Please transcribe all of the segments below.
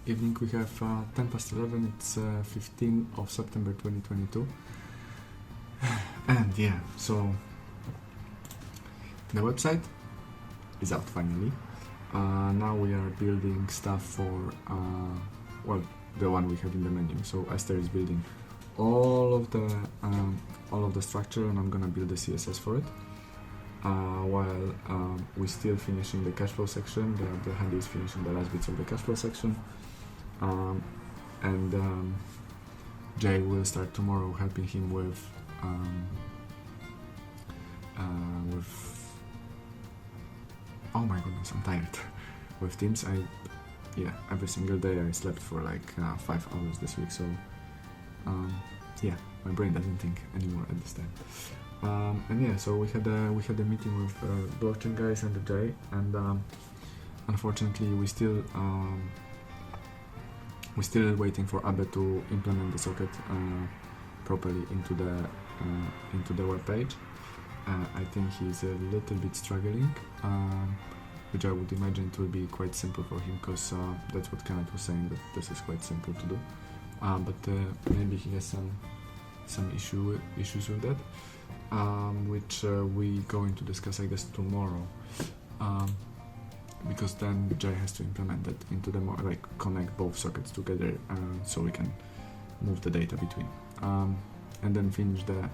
evening. We have 10 past 11. It's 15th of September 2022. And yeah, so the website is out finally. Now we are building stuff for, well, the one we have in the menu. So Esther is building all of the structure, and I'm gonna build the CSS for it. While we're still finishing the cash flow section, the Handy is finishing the last bits of the cash flow section, and Jay will start tomorrow helping him with oh my goodness, I'm tired. With Teams, every single day I slept for like 5 hours this week, so yeah, my brain doesn't think anymore at this time. And yeah, so we had a meeting with blockchain guys and the Jay, and unfortunately we're still waiting for Abe to implement the socket properly into the web page. I think he's a little bit struggling, which I would imagine it will be quite simple for him, because that's what Kenneth was saying, that this is quite simple to do. But maybe he has some issues with that, which we going to discuss, I guess, tomorrow, because then Jay has to implement that into the connect both sockets together, so we can move the data between, and then finish the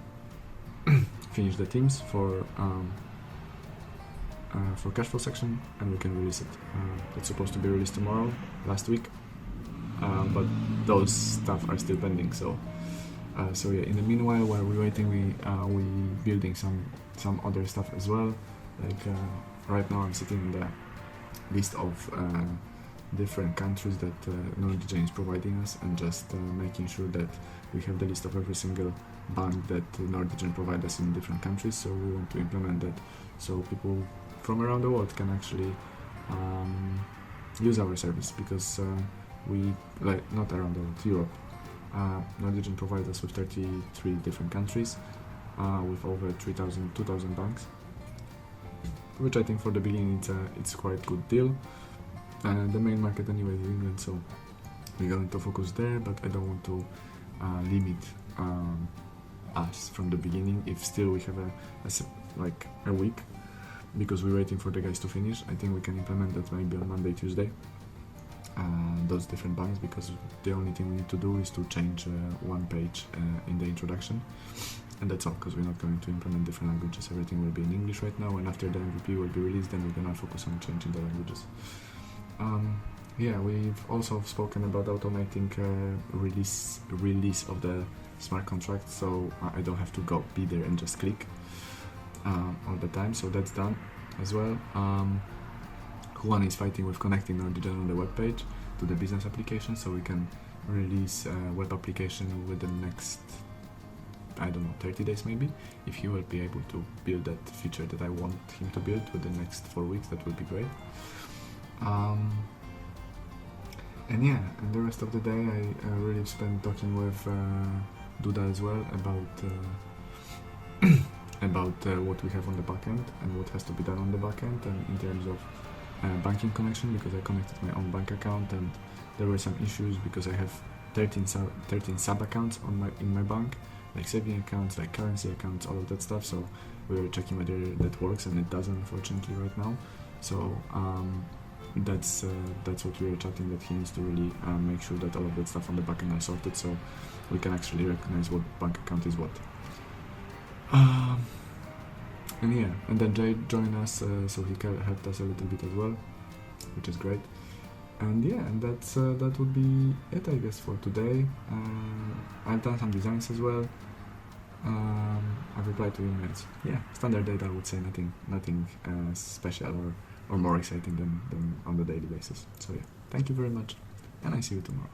teams for cashflow section, and we can release it. It's supposed to be released tomorrow, last week, but those stuff are still pending. So yeah. In the meanwhile, while we're waiting, we building some other stuff as well. Like right now, I'm sitting in the list of different countries that NordVPN is providing us, and just making sure that we have the list of every single bank that NordVPN provides us in different countries. So we want to implement that, so people from around the world can actually use our service, because we not around the world, Europe. NordVPN provides us with 33 different countries, with over 2,000 banks, which I think for the beginning it's quite good deal. The main market anyway is England, so we're going to focus there, but I don't want to limit us from the beginning. If still we have a week, because we're waiting for the guys to finish, I think we can implement that maybe on Monday, Tuesday, those different banks, because the only thing we need to do is to change one page in the introduction, and that's all, because we're not going to implement different languages. Everything will be in English right now, and after the MVP will be released, then we're gonna focus on changing the languages. Yeah, we've also spoken about automating release of the smart contract, so I don't have to be there and just click all the time. So that's done as well. Juan is fighting with connecting NordVPN on the web page to the business application, so we can release a web application within the next, 30 days maybe. If he will be able to build that feature that I want him to build within the next 4 weeks, that would be great. And yeah, and the rest of the day I really spent talking with Duda as well about what we have on the backend and what has to be done on the backend, and in terms of banking connection, because I connected my own bank account and there were some issues because I have 13 sub accounts in my bank, like saving accounts, like currency accounts, all of that stuff. So we were checking whether that works, and it doesn't, unfortunately, right now. So that's what we were chatting, that he needs to really make sure that all of that stuff on the backend are sorted, so we can actually recognize what bank account is what. And yeah, and then Jay joined us, so he helped us a little bit as well, which is great. And yeah, and that would be it, I guess, for today. I've done some designs as well. I've replied to emails. Yeah, standard data, I would say, nothing special or more exciting than on the daily basis. So yeah, thank you very much, and I see you tomorrow.